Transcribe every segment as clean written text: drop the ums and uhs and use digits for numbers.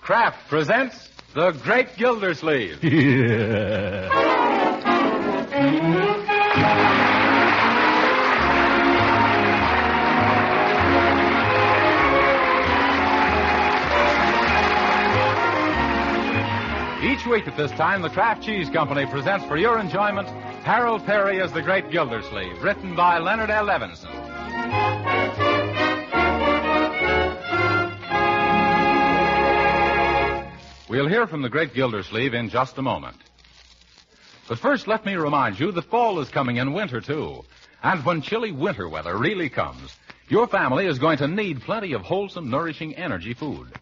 Kraft presents The Great Gildersleeve. Each week at this time, the Kraft Cheese Company presents for your enjoyment Harold Perry as the Great Gildersleeve, written by Leonard L. Levinson. We'll hear from the Great Gildersleeve in just a moment. But first, let me remind you that fall is coming and winter, too. And when chilly winter weather really comes, your family is going to need plenty of wholesome, nourishing energy food.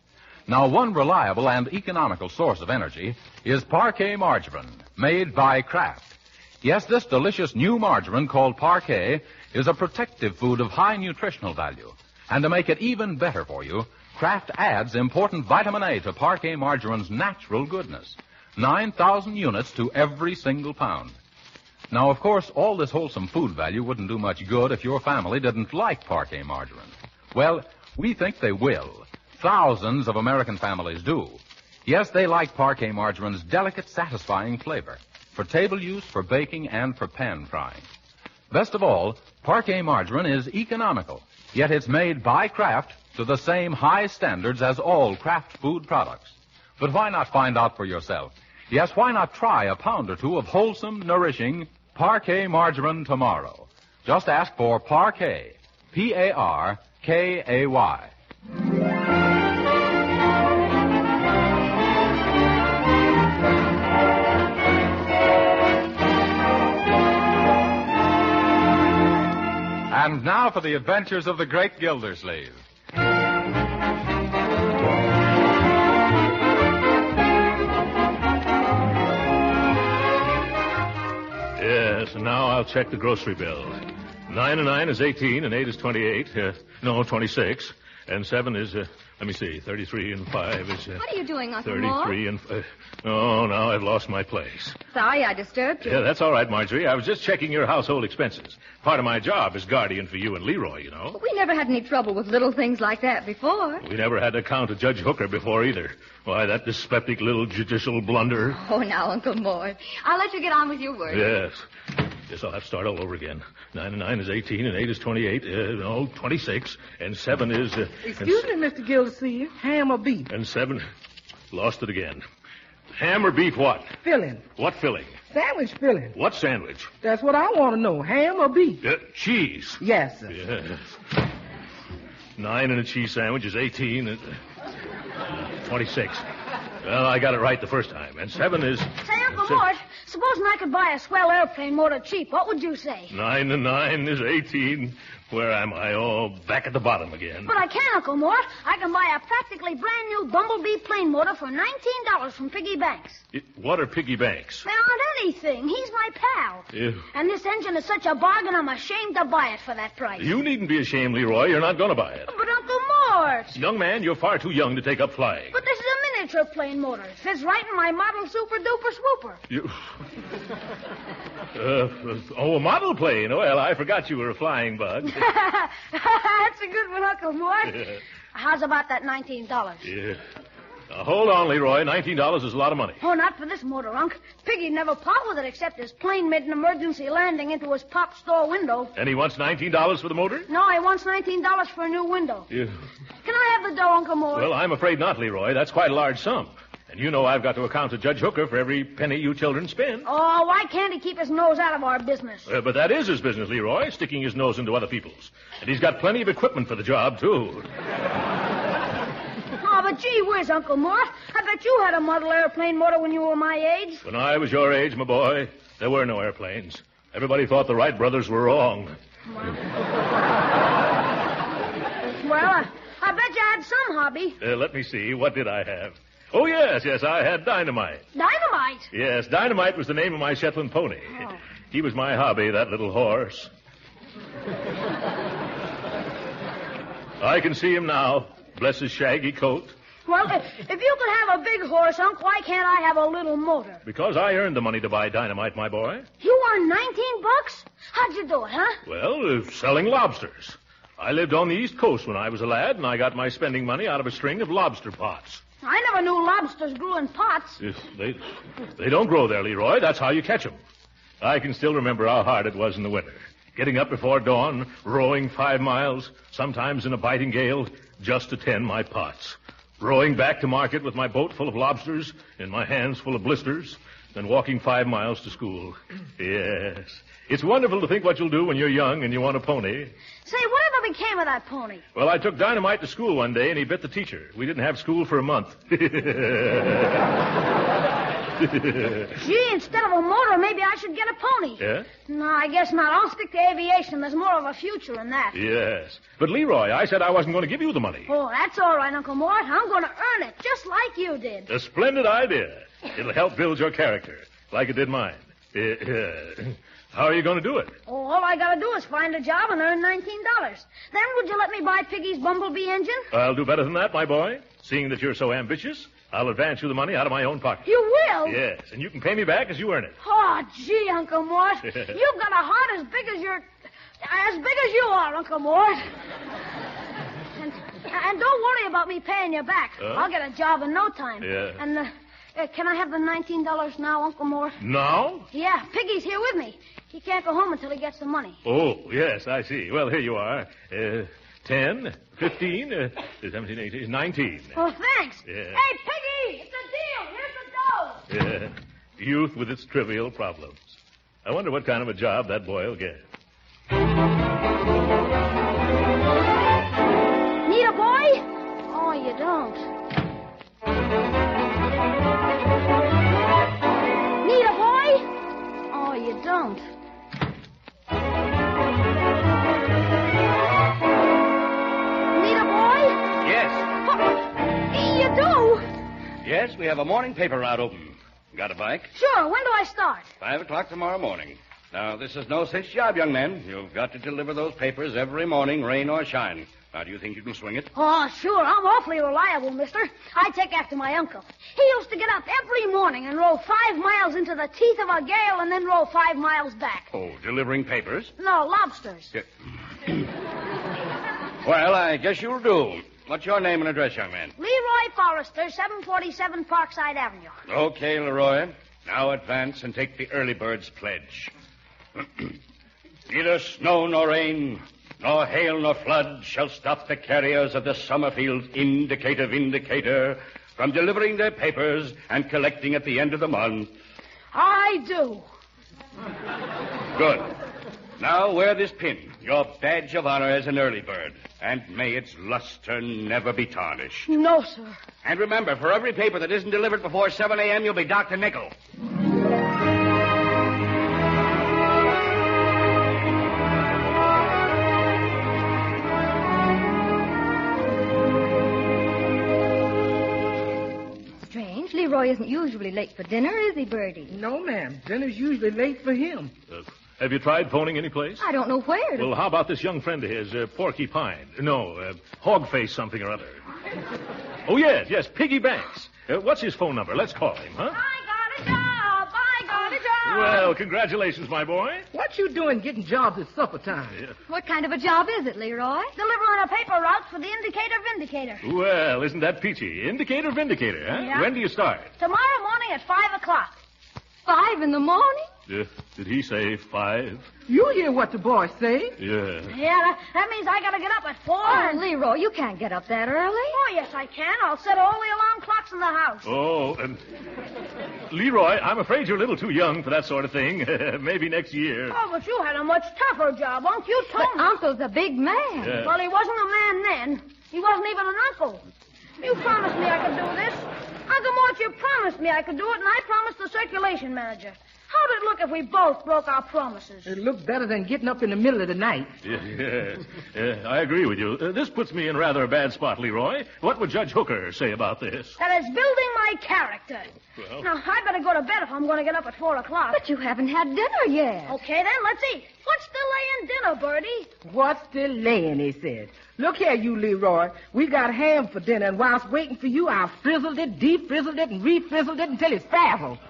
Now, one reliable and economical source of energy is Parquet margarine, made by Kraft. Yes, this delicious new margarine called Parquet is a protective food of high nutritional value. And to make it even better for you, Kraft adds important vitamin A to Parquet margarine's natural goodness. 9,000 units to every single pound. Now, of course, all this wholesome food value wouldn't do much good if your family didn't like Parquet margarine. Well, we think they will. Thousands of American families do. Yes, they like Parquet margarine's delicate, satisfying flavor for table use, for baking, and for pan frying. Best of all, Parquet margarine is economical, yet it's made by Kraft to the same high standards as all Kraft food products. But why not find out for yourself? Yes, why not try a pound or two of wholesome, nourishing Parquet margarine tomorrow? Just ask for Parquet, P-A-R-K-A-Y. And now for the adventures of the Great Gildersleeve. Yes, and now I'll check the grocery bill. 9 and 9 is 18, and 8 is 28. 26. And 7 is, 33, and 5 is... What are you doing, Uncle 33 and... now I've lost my place. Sorry I disturbed you. Yeah, that's all right, Marjorie. I was just checking your household expenses. Part of my job is guardian for you and Leroy, you know. But we never had any trouble with little things like that before. We never had to count a Judge Hooker before either. Why, that dyspeptic little judicial blunder. Oh, now, Uncle Mort. I'll let you get on with your work. Yes. Guess I'll have to start all over again. 9 and 9 is 18, and 8 is 28. 26. And 7 is... Excuse me, Mr. Gildersleeve. Ham or beef? And 7... Lost it again. Ham or beef what? Filling. What filling? Sandwich filling. What sandwich? That's what I want to know. Ham or beef? Cheese. Yes, sir. Yes. 9 and a cheese sandwich is 18 and... 26. Well, I got it right the first time. And 7 is... Say, Uncle Mort, supposing I could buy a swell airplane motor cheap, what would you say? 9 and 9 is 18. Where am I? Oh, back at the bottom again. But I can, Uncle Mort. I can buy a practically brand new Bumblebee plane motor for $19 from Piggy Banks. What are Piggy Banks? They aren't anything. He's my pal. And this engine is such a bargain, I'm ashamed to buy it for that price. You needn't be ashamed, Leroy. You're not going to buy it. But, Uncle Mort... Young man, you're far too young to take up flying. But this is a miniature plane motor. It fits right in my model super-duper swooper. A model plane. Well, I forgot you were a flying bug. That's a good one, Uncle Mort. Yeah. How's about that $19? Yeah. Now, hold on, Leroy. $19 is a lot of money. Oh, not for this motor, Unc. Piggy never part with it except his plane made an emergency landing into his pop store window. And he wants $19 for the motor? No, he wants $19 for a new window. Yeah. Can I have the dough, Uncle Mort? Well, I'm afraid not, Leroy. That's quite a large sum. And you know I've got to account to Judge Hooker for every penny you children spend. Oh, why can't he keep his nose out of our business? But that is his business, Leroy, sticking his nose into other people's. And he's got plenty of equipment for the job, too. Oh, but gee whiz, Uncle Mort. I bet you had a model airplane motor when you were my age. When I was your age, my boy, there were no airplanes. Everybody thought the Wright brothers were wrong. Well, I bet you had some hobby. Let me see. What did I have? Oh, yes, I had Dynamite. Dynamite? Yes, Dynamite was the name of my Shetland pony. Oh. He was my hobby, that little horse. I can see him now. Bless his shaggy coat. Well, if you could have a big horse, Unc, why can't I have a little motor? Because I earned the money to buy Dynamite, my boy. You earned $19? How'd you do it, huh? Well, selling lobsters. I lived on the East Coast when I was a lad, and I got my spending money out of a string of lobster pots. I never knew lobsters grew in pots. They don't grow there, Leroy. That's how you catch them. I can still remember how hard it was in the winter. Getting up before dawn, rowing 5 miles, sometimes in a biting gale, just to tend my pots. Rowing back to market with my boat full of lobsters and my hands full of blisters, then walking 5 miles to school. Yes. It's wonderful to think what you'll do when you're young and you want a pony. Say, whatever became of that pony? Well, I took Dynamite to school one day and he bit the teacher. We didn't have school for a month. Gee, instead of a motor, maybe I should get a pony. Yeah? No, I guess not. I'll stick to aviation. There's more of a future in that. Yes. But, Leroy, I said I wasn't going to give you the money. Oh, that's all right, Uncle Mort. I'm going to earn it, just like you did. A splendid idea. It'll help build your character, like it did mine. How are you going to do it? Oh, all I got to do is find a job and earn $19. Then would you let me buy Piggy's bumblebee engine? I'll do better than that, my boy. Seeing that you're so ambitious, I'll advance you the money out of my own pocket. You will? Yes, and you can pay me back as you earn it. Oh, gee, Uncle Mort. You've got a heart as big as you are, Uncle Mort. And don't worry about me paying you back. I'll get a job in no time. Yeah. And can I have the $19 now, Uncle Mort? Now? Yeah, Piggy's here with me. He can't go home until he gets the money. Oh, yes, I see. Well, here you are. 10, 15, 17, 18, 19. Oh, thanks. Yeah. Hey, Piggy, it's a deal. Here's the dough. Yeah. Youth with its trivial problems. I wonder what kind of a job that boy will get. Need a boy? Oh, you don't. Need a boy? Oh, you don't. Need a boy? Yes. Oh, you do? Yes, we have a morning paper route open. Got a bike? Sure. When do I start? 5 o'clock tomorrow morning. Now, this is no cinch job, young man. You've got to deliver those papers every morning, rain or shine. Now, do you think you can swing it? Oh, sure. I'm awfully reliable, mister. I take after my uncle. He used to get up every morning and row 5 miles into the teeth of a gale and then row 5 miles back. Oh, delivering papers? No, lobsters. Yeah. Well, I guess you'll do. What's your name and address, young man? Leroy Forrester, 747 Parkside Avenue. Okay, Leroy. Now advance and take the early bird's pledge. Neither snow nor rain, nor hail nor flood shall stop the carriers of the Summerfield Indicator Vindicator from delivering their papers and collecting at the end of the month. I do. Good. Now wear this pin, your badge of honor as an early bird, and may its luster never be tarnished. No, sir. And remember, for every paper that isn't delivered before 7 a.m., you'll be Dr. Nickel. Strange. Leroy isn't usually late for dinner, is he, Bertie? No, ma'am. Dinner's usually late for him. Have you tried phoning any place? I don't know where. Well, how about this young friend of his, Porky Pine? No, Hogface something or other. Oh, yes, Piggy Banks. What's his phone number? Let's call him, huh? I got a job. Well, congratulations, my boy. What you doing getting jobs at supper time? What kind of a job is it, Leroy? Delivering a paper route for the Indicator Vindicator. Well, isn't that peachy? Indicator Vindicator, huh? Yeah. When do you start? Tomorrow morning at 5 o'clock. 5 in the morning? Did he say 5? You hear what the boy say? Yeah. Yeah, that means I gotta get up at 4. Oh, Leroy, you can't get up that early. Oh, yes, I can. I'll set all the alarm clocks in the house. Oh, Leroy, I'm afraid you're a little too young for that sort of thing. Maybe next year. Oh, but you had a much tougher job, Unc. You told But me. Uncle's a big man. Yeah. Well, he wasn't a man then. He wasn't even an uncle. You promised me I could do this. Uncle Mort, you promised me I could do it, and I promised the circulation manager. How'd it look if we both broke our promises? It looked better than getting up in the middle of the night. Yes, I agree with you. This puts me in rather a bad spot, Leroy. What would Judge Hooker say about this? That it's building my character. Well. Now, I better go to bed if I'm going to get up at 4 o'clock. But you haven't had dinner yet. Okay, then, let's eat. What's delaying dinner, Bertie? What's delaying, he said. Look here, you Leroy. We got ham for dinner, and whilst waiting for you, I frizzled it, defrizzled it, and refrizzled it until it's frazzled.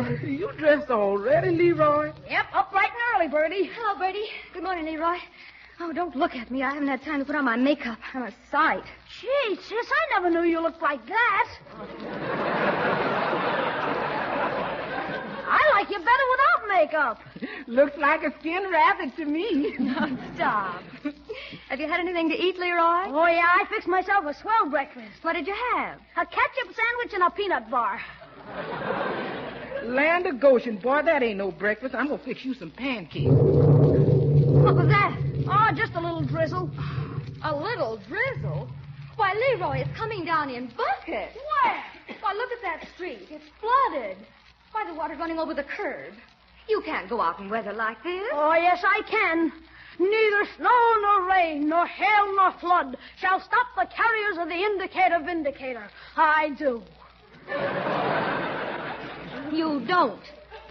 You dressed already, Leroy? Yep, up bright and early, Bertie. Hello, Bertie. Good morning, Leroy. Oh, don't look at me. I haven't had time to put on my makeup. I'm a sight. Gee, sis, I never knew you looked like that. I like you better without makeup. Looks like a skinned rabbit to me. Now, stop. Have you had anything to eat, Leroy? Oh, yeah, I fixed myself a swell breakfast. What did you have? A ketchup sandwich and a peanut bar. Land of Goshen, boy, that ain't no breakfast. I'm going to fix you some pancakes. What was that? Oh, just a little drizzle. A little drizzle? Why, Leroy, it's coming down in buckets. Where? Why, look at that street. It's flooded. Why, the water's running over the curb. You can't go out in weather like this. Oh, yes, I can. Neither snow nor rain, nor hail nor flood shall stop the carriers of the indicator vindicator. I do. You don't.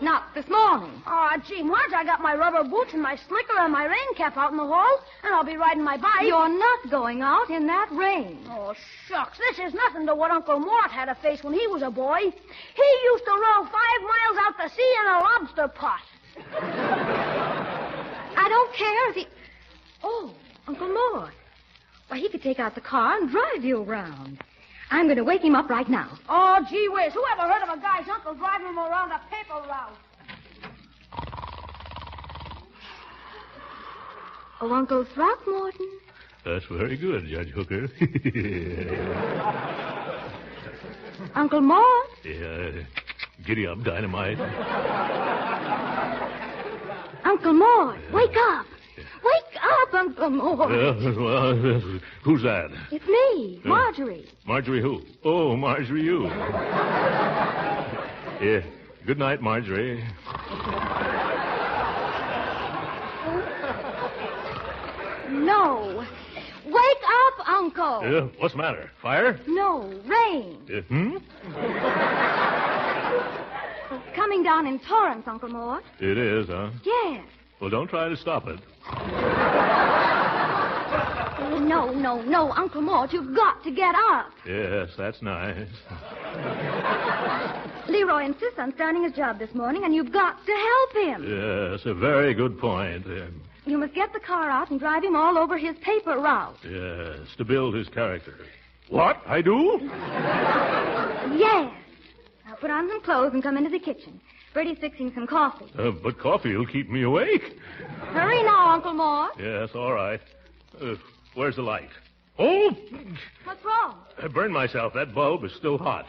Not this morning. Oh, gee, Marge, I got my rubber boots and my slicker and my rain cap out in the hall, and I'll be riding my bike. You're not going out in that rain. Oh, shucks. This is nothing to what Uncle Mort had to face when he was a boy. He used to row 5 miles out to sea in a lobster pot. I don't care if he... Oh, Uncle Mort. Why, he could take out the car and drive you around. I'm going to wake him up right now. Oh, gee whiz. Who ever heard of a guy's uncle driving him around a paper route? Oh, Uncle Throckmorton. That's very good, Judge Hooker. Uncle Mort. Yeah, giddy up, Dynamite. Uncle Mort, wake up. Wake up, Uncle Mort. Who's that? It's me, Marjorie. Marjorie who? Oh, Marjorie you. Yeah. Good night, Marjorie. No. Wake up, Uncle. What's the matter? Fire? No, rain. Coming down in torrents, Uncle Mort. It is, huh? Yes. Well, don't try to stop it. Oh, no, Uncle Mort, you've got to get up. Yes, that's nice. Leroy insists on starting his job this morning, and you've got to help him. Yes, a very good point. You must get the car out and drive him all over his paper route. Yes, to build his character. What? I do? Yes. Now put on some clothes and come into the kitchen. Bertie's fixing some coffee. But coffee will keep me awake. Hurry now, Uncle Mort. Yes, all right. Where's the light? Oh! What's wrong? I burned myself. That bulb is still hot.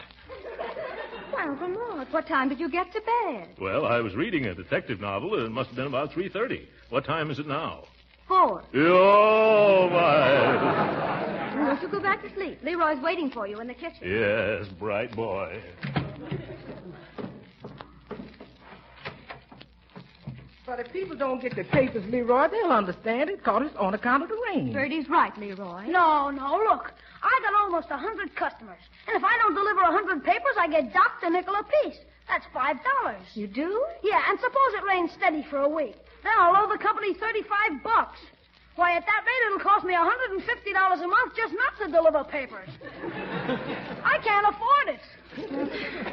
Why, Uncle Mort, what time did you get to bed? Well, I was reading a detective novel. It must have been about 3:30. What time is it now? 4. Oh, my. Won't you go back to sleep? Leroy's waiting for you in the kitchen. Yes, bright boy. But if people don't get their papers, Leroy, they'll understand it, because it's on account of the rain. Bertie's right, Leroy. No, look. I got almost 100 customers. And if I don't deliver 100 papers, I get docked a nickel apiece. That's $5. You do? Yeah, and suppose it rains steady for a week. Then I'll owe the company $35. Why, at that rate, it'll cost me $150 a month just not to deliver papers. I can't afford it.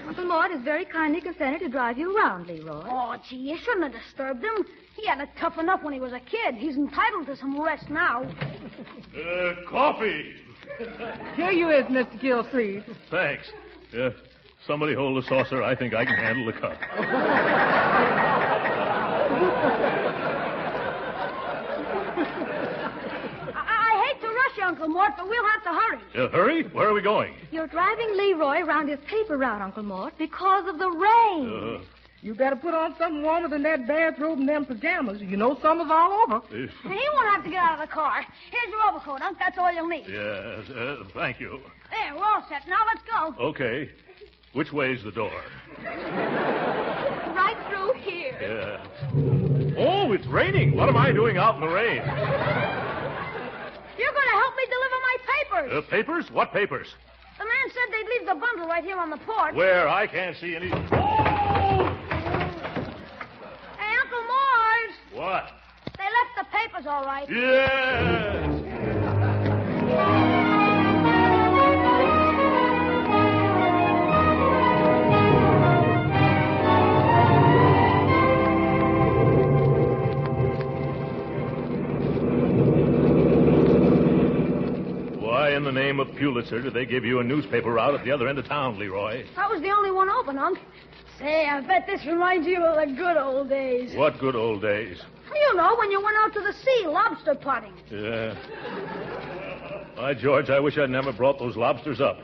Uncle Mort has very kindly consented to drive you around, Leroy. Oh, gee, you shouldn't have disturbed him. He had it tough enough when he was a kid. He's entitled to some rest now. Coffee. Here you is, Mr. Gilsleeve. Thanks. Somebody hold the saucer. I think I can handle the cup. I hate to rush you, Uncle Mort, but we'll have to hurry. Hurry? Where are we going? You're driving Leroy around his paper route, Uncle Mort, because of the rain. You better put on something warmer than that bathrobe and them pajamas. You know summer's all over. He won't have to get out of the car. Here's your overcoat, Unc. That's all you'll need. Yes, thank you. There, we're all set. Now let's go. Okay. Which way's the door? Right through here. Yes. Oh, it's raining. What am I doing out in the rain? You're going to help me deliver my papers. Papers? What papers? The man said they'd leave the bundle right here on the porch. Where? I can't see any. Oh! Hey, Uncle Mort. What? They left the papers all right. Yes! name of Pulitzer did they give you a newspaper route at the other end of town, Leroy? That was the only one open, Unc. Say, I bet this reminds you of the good old days. What good old days? You know, when you went out to the sea lobster potting. Yeah. Why, George, I wish I'd never brought those lobsters up.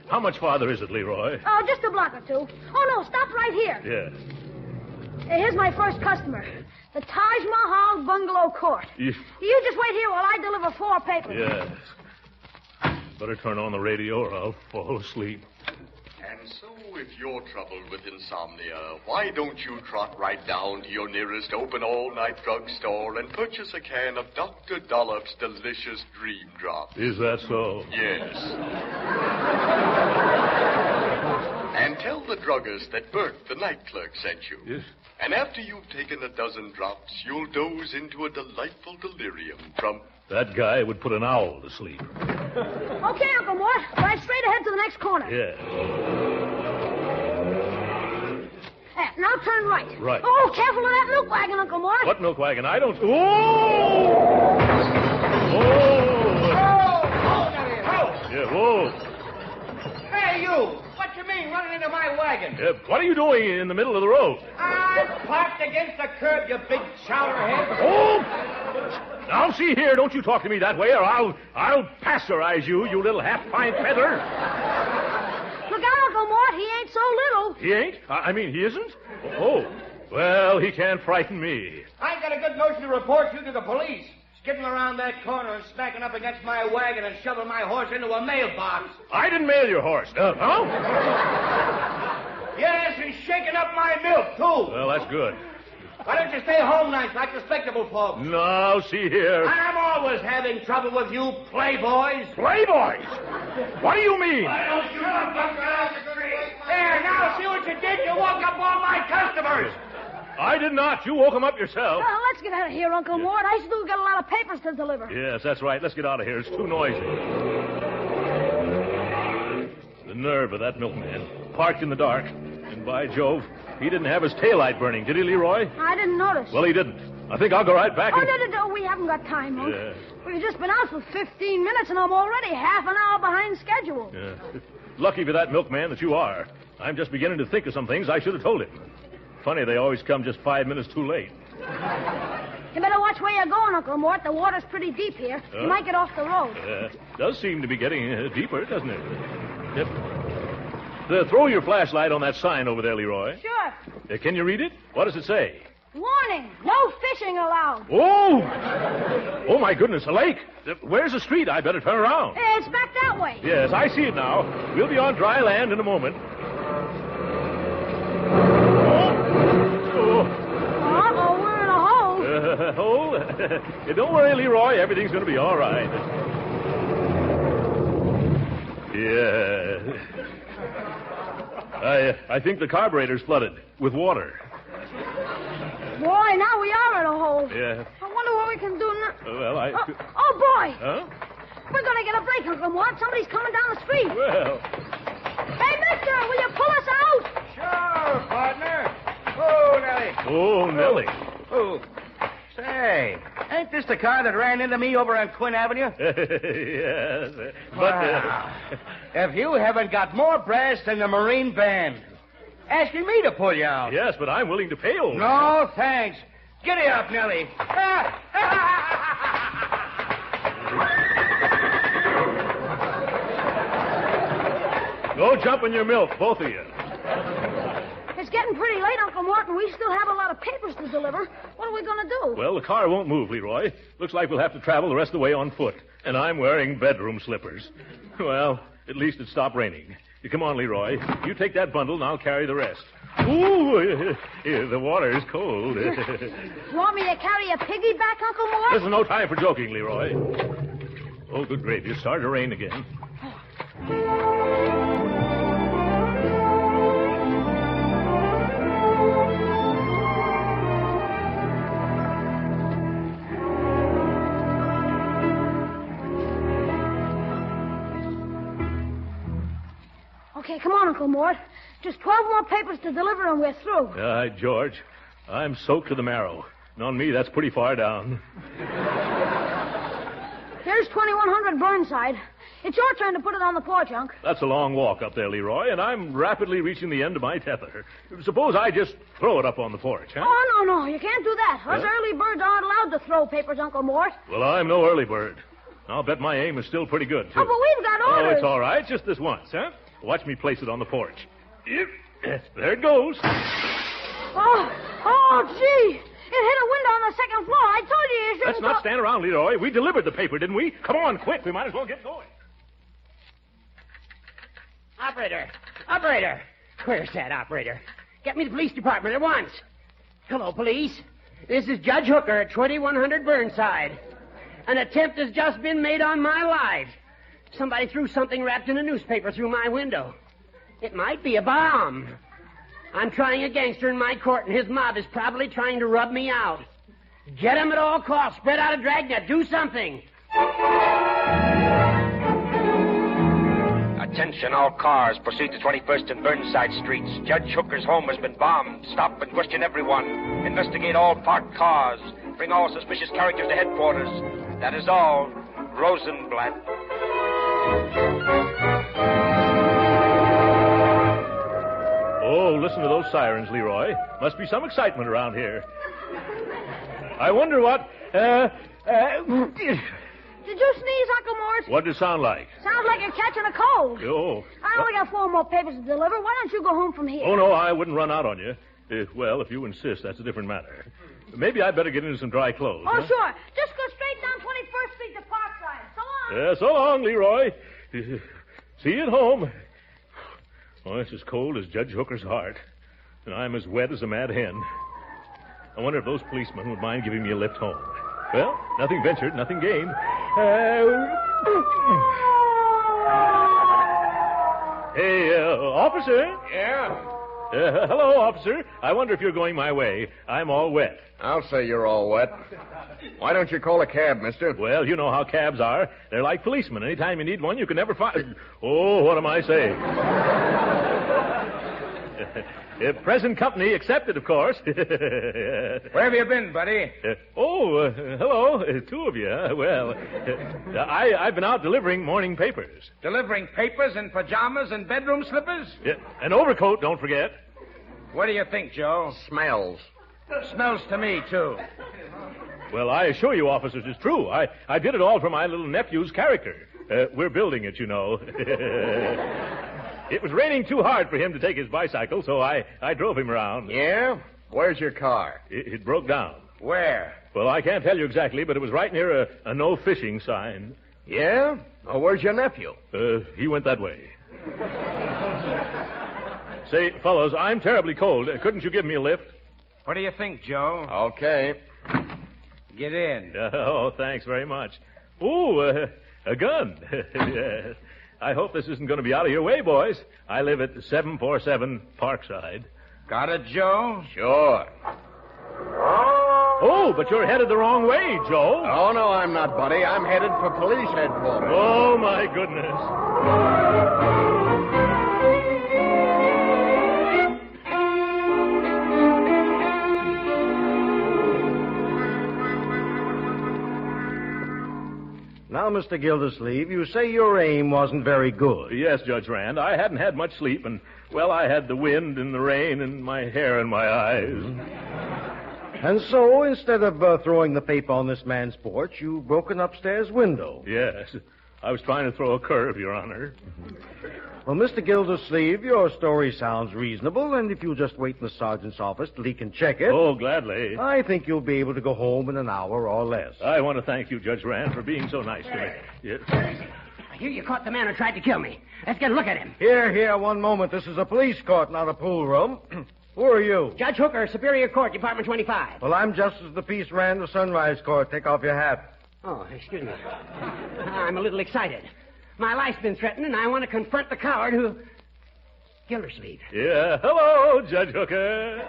How much farther is it, Leroy? Oh, just a block or two. Oh, no, stop right here. Yeah. Hey, here's my first customer. The Taj Mahal Bungalow Court. You just wait here while I deliver 4 papers. Yeah. Better turn on the radio or I'll fall asleep. And so, if you're troubled with insomnia, why don't you trot right down to your nearest open all-night drugstore and purchase a can of Dr. Dollop's delicious Dream Drops? Is that so? Yes. And tell the druggist that Bert, the night clerk, sent you. Yes. And after you've taken a dozen drops, you'll doze into a delightful delirium from... That guy would put an owl to sleep. Okay, Uncle Mort. Right straight ahead to the next corner. Yeah. Now turn right. Right. Oh, careful of that milk wagon, Uncle Mort. What milk wagon? I don't... Oh! Yeah, whoa. Hey, you! What you mean, running into my wagon? What are you doing in the middle of the road? I'm parked against the curb, you big chowderhead. Oh! Now, see here, don't you talk to me that way, or I'll pasteurize you, you little half-pint feather. Look out, Uncle Mort. He ain't so little. He ain't? I mean, he isn't? Oh. Well, he can't frighten me. I got a good notion to report you to the police. Skidding around that corner and smacking up against my wagon and shoving my horse into a mailbox. I didn't mail your horse. Huh? Yes, and shaking up my milk, too. Well, that's good. Why don't you stay home nights like respectable folks? No, see here. I'm always having trouble with you playboys. Playboys? What do you mean? Why don't you look across the street? There, now see what you did. You woke up all my customers. I did not. You woke him up yourself. Well, let's get out of here, Uncle Mort. I still got a lot of papers to deliver. Yes, that's right. Let's get out of here. It's too noisy. The nerve of that milkman. Parked in the dark. And by Jove, he didn't have his taillight burning, did he, Leroy? I didn't notice. Well, he didn't. I think I'll go right back Oh, and... no, we haven't got time, Unc. Yeah. We've just been out for 15 minutes, and I'm already half an hour behind schedule. Yeah. Lucky for that milkman that you are. I'm just beginning to think of some things I should have told him. Funny, they always come just 5 minutes too late. You better watch where you're going, Uncle Mort. The water's pretty deep here. You might get off the road. Does seem to be getting deeper, doesn't it? Yep. Throw your flashlight on that sign over there, Leroy. Sure. Can you read it? What does it say? Warning, no fishing allowed. Oh! Oh, my goodness, a lake. Where's the street? I'd better turn around. It's back that way. Yes, I see it now. We'll be on dry land in a moment. Uh-oh, we're in a hole. Hole? Don't worry, Leroy. Everything's going to be all right. Yeah. I think the carburetor's flooded with water. Boy, now we are in a hole. Yeah. I wonder what we can do now. Well, Oh, boy. Huh? We're going to get a break, Uncle Mort. Somebody's coming down the street. Well... Hey, mister, will you pull us out? Sure, partner. Oh, Nellie. Oh, Nellie. Oh. Say, ain't this the car that ran into me over on Quinn Avenue? Yes. But... Wow. If you haven't got more brass than the Marine Band. Asking me to pull you out. Yes, but I'm willing to pay old. No, thanks. Giddy up, Nellie. Go jump in your milk, both of you. It's getting pretty late, Uncle Mort, and we still have a lot of papers to deliver. What are we going to do? Well, the car won't move, Leroy. Looks like we'll have to travel the rest of the way on foot. And I'm wearing bedroom slippers. Well, at least it stopped raining. You come on, Leroy. You take that bundle, and I'll carry the rest. Ooh, the water is cold. You want me to carry a piggyback, Uncle Mort? This is no time for joking, Leroy. Oh, good gravy. It started to rain again. Okay, come on, Uncle Mort. Just 12 more papers to deliver and we're through. George, I'm soaked to the marrow. And on me, that's pretty far down. Here Here's 2100 Burnside. It's your turn to put it on the porch, Unc. That's a long walk up there, Leroy, and I'm rapidly reaching the end of my tether. Suppose I just throw it up on the porch, huh? Oh, no, you can't do that. Us early birds aren't allowed to throw papers, Uncle Mort. Well, I'm no early bird. I'll bet my aim is still pretty good, too. Oh, but we've got orders. Oh, it's all right. Just this once, huh? Watch me place it on the porch. There it goes. Oh, gee. It hit a window on the second floor. I told you shouldn't... Let's not stand around, Leroy. We delivered the paper, didn't we? Come on, quick. We might as well get going. Operator. Where's that operator? Get me the police department at once. Hello, police. This is Judge Hooker at 2100 Burnside. An attempt has just been made on my life. Somebody threw something wrapped in a newspaper through my window. It might be a bomb. I'm trying a gangster in my court, and his mob is probably trying to rub me out. Get him at all costs. Spread out a dragnet. Do something. Attention, all cars. Proceed to 21st and Burnside Streets. Judge Hooker's home has been bombed. Stop and question everyone. Investigate all parked cars. Bring all suspicious characters to headquarters. That is all. Rosenblatt. Oh, listen to those sirens, Leroy. Must be some excitement around here. I wonder what... Did you sneeze, Uncle Mort? What did it sound like? Sounds like you're catching a cold. Oh. I only got 4 more papers to deliver. Why don't you go home from here? Oh, no, I wouldn't run out on you. Well, if you insist, that's a different matter. Maybe I'd better get into some dry clothes. Oh, huh? sure. Just go straight down 21st Street to Parkside. So long. So long, Leroy. See you at home. Oh, it's as cold as Judge Hooker's heart. And I'm as wet as a mad hen. I wonder if those policemen would mind giving me a lift home. Well, nothing ventured, nothing gained. Hey, officer? Yeah? Hello, officer. I wonder if you're going my way. I'm all wet. I'll say you're all wet. Why don't you call a cab, mister? Well, you know how cabs are. They're like policemen. Anytime you need one, you can never find... Oh, what am I saying? Present company accepted, of course. Where have you been, buddy? Hello. 2 of you. Well, I've been out delivering morning papers. Delivering papers in pajamas and bedroom slippers? Yeah, an overcoat, don't forget. What do you think, Joe? Smells. Smells to me, too. Well, I assure you, officers, it's true. I did it all for my little nephew's character. We're building it, you know. It was raining too hard for him to take his bicycle, so I drove him around. Yeah? Where's your car? It broke down. Where? Well, I can't tell you exactly, but it was right near a no fishing sign. Yeah? Oh, where's your nephew? He went that way. Say, fellows, I'm terribly cold. Couldn't you give me a lift? What do you think, Joe? Okay. Get in. Oh, thanks very much. Ooh, a gun. Yes. I hope this isn't going to be out of your way, boys. I live at 747 Parkside. Got it, Joe? Sure. Oh, but you're headed the wrong way, Joe. Oh, no, I'm not, buddy. I'm headed for police headquarters. Oh, my goodness. Now, Mr. Gildersleeve, you say your aim wasn't very good. Yes, Judge Rand. I hadn't had much sleep, and, well, I had the wind and the rain and my hair in my eyes. And so, instead of throwing the paper on this man's porch, you broke an upstairs window. Yes. I was trying to throw a curve, Your Honor. Well, Mr. Gildersleeve, your story sounds reasonable, and if you'll just wait in the sergeant's office till he can check it... Oh, gladly. I think you'll be able to go home in an hour or less. I want to thank you, Judge Rand, for being so nice to me. Yes. Here you caught the man who tried to kill me. Let's get a look at him. Here, one moment. This is a police court, not a pool room. Who are you? Judge Hooker, Superior Court, Department 25. Well, I'm Justice of the Peace Rand of Sunrise Court. Take off your hat. Oh, excuse me. I'm a little excited. My life's been threatened, and I want to confront the coward who... Gildersleeve. Yeah, hello, Judge Hooker.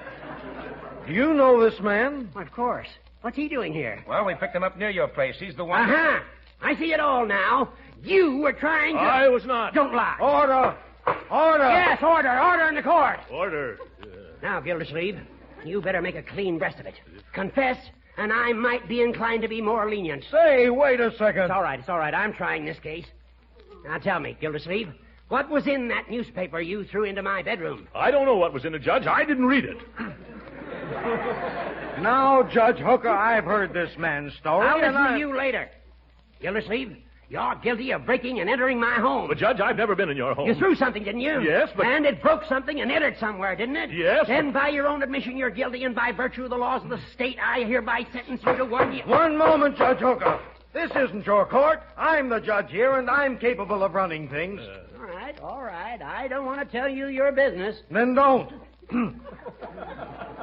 Do you know this man? Of course. What's he doing here? Well, we picked him up near your place. He's the one... Uh-huh. I see it all now. You were trying to... I was not. Don't lie. Order! Order! Yes, order. Order in the court. Order. Now, Gildersleeve, you better make a clean breast of it. Confess, and I might be inclined to be more lenient. Say, wait a second. It's all right. I'm trying this case. Now tell me, Gildersleeve, what was in that newspaper you threw into my bedroom? I don't know what was in it, Judge. I didn't read it. Now, Judge Hooker, I've heard this man's story. I'll listen to you later. Gildersleeve, you're guilty of breaking and entering my home. But, Judge, I've never been in your home. You threw something, didn't you? Yes, but... And it broke something and entered somewhere, didn't it? Yes, Then, by your own admission, you're guilty, and by virtue of the laws of the state, I hereby sentence you to 1 year. One moment, Judge Hooker. This isn't your court. I'm the judge here, and I'm capable of running things. All right. I don't want to tell you your business. Then don't.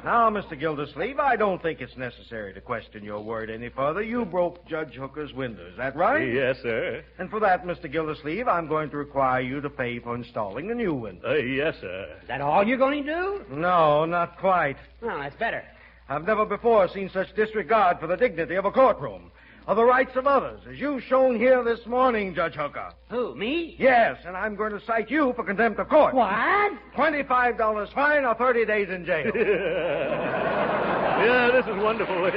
Now, Mr. Gildersleeve, I don't think it's necessary to question your word any further. You broke Judge Hooker's window. Is that right? Yes, sir. And for that, Mr. Gildersleeve, I'm going to require you to pay for installing a new window. Yes, sir. Is that all you're going to do? No, not quite. Well, that's better. I've never before seen such disregard for the dignity of a courtroom, of the rights of others, as you've shown here this morning, Judge Hooker. Who, me? Yes, and I'm going to cite you for contempt of court. What? $25 fine or 30 days in jail. Yeah, this is wonderful.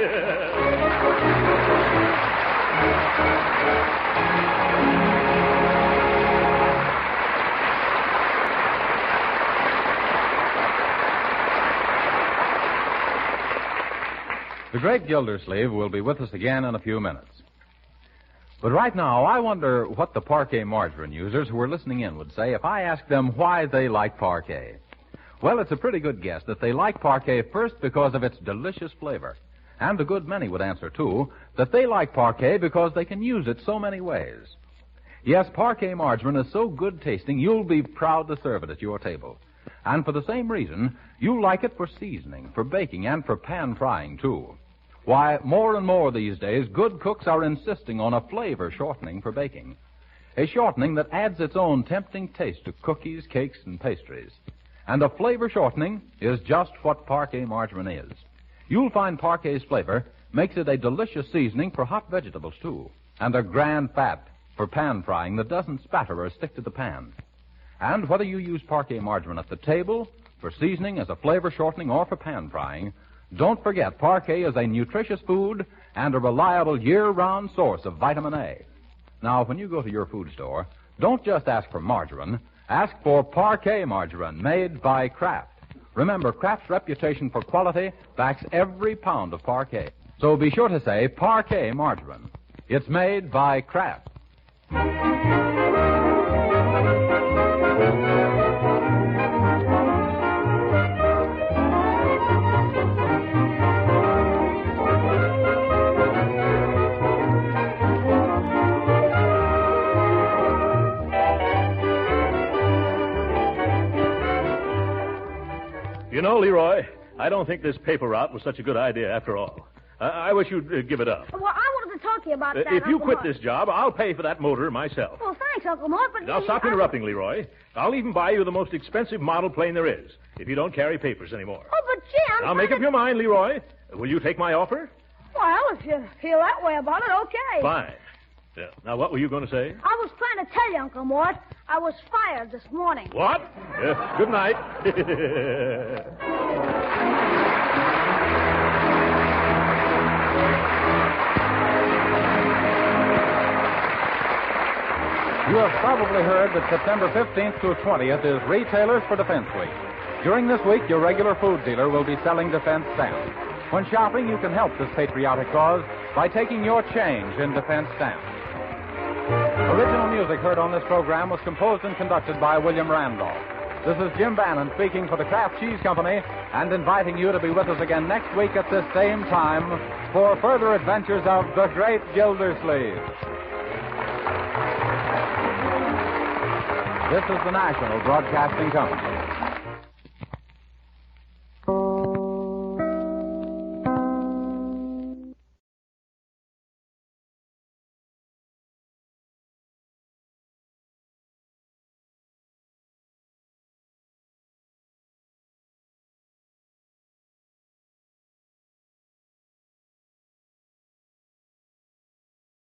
The great Gildersleeve will be with us again in a few minutes. But right now, I wonder what the Parquet margarine users who are listening in would say if I asked them why they like Parquet. Well, it's a pretty good guess that they like Parquet first because of its delicious flavor. And a good many would answer, too, that they like Parquet because they can use it so many ways. Yes, Parquet margarine is so good tasting, you'll be proud to serve it at your table. And for the same reason, you like it for seasoning, for baking, and for pan frying, too. Why, more and more these days, good cooks are insisting on a flavor shortening for baking. A shortening that adds its own tempting taste to cookies, cakes, and pastries. And a flavor shortening is just what Parquet margarine is. You'll find Parquet's flavor makes it a delicious seasoning for hot vegetables, too. And a grand fat for pan frying that doesn't spatter or stick to the pan. And whether you use Parquet margarine at the table, for seasoning, as a flavor shortening, or for pan frying, don't forget Parquet is a nutritious food and a reliable year-round source of vitamin A. Now, when you go to your food store, don't just ask for margarine. Ask for Parquet margarine made by Kraft. Remember, Kraft's reputation for quality backs every pound of Parquet. So be sure to say Parquet margarine. It's made by Kraft. You know, Leroy, I don't think this paper route was such a good idea after all. I wish you'd give it up. Well, I wanted to talk to you about that. If you Uncle quit Mort. this job, I'll pay for that motor myself. Well, thanks, Uncle Mort, but... Now, stop interrupting, Leroy. I'll even buy you the most expensive model plane there is, if you don't carry papers anymore. Oh, but gee, Now, make up your mind, Leroy. Will you take my offer? Well, if you feel that way about it, okay. Fine. Yeah. Now, what were you going to say? I was trying to tell you, Uncle Mort, I was fired this morning. What? Good night. You have probably heard that September 15th through 20th is Retailers for Defense Week. During this week, your regular food dealer will be selling defense stamps. When shopping, you can help this patriotic cause by taking your change in defense stamps. Original music heard on this program was composed and conducted by William Randolph. This is Jim Bannon speaking for the Kraft Cheese Company and inviting you to be with us again next week at this same time for further adventures of the Great Gildersleeve. This is the National Broadcasting Company.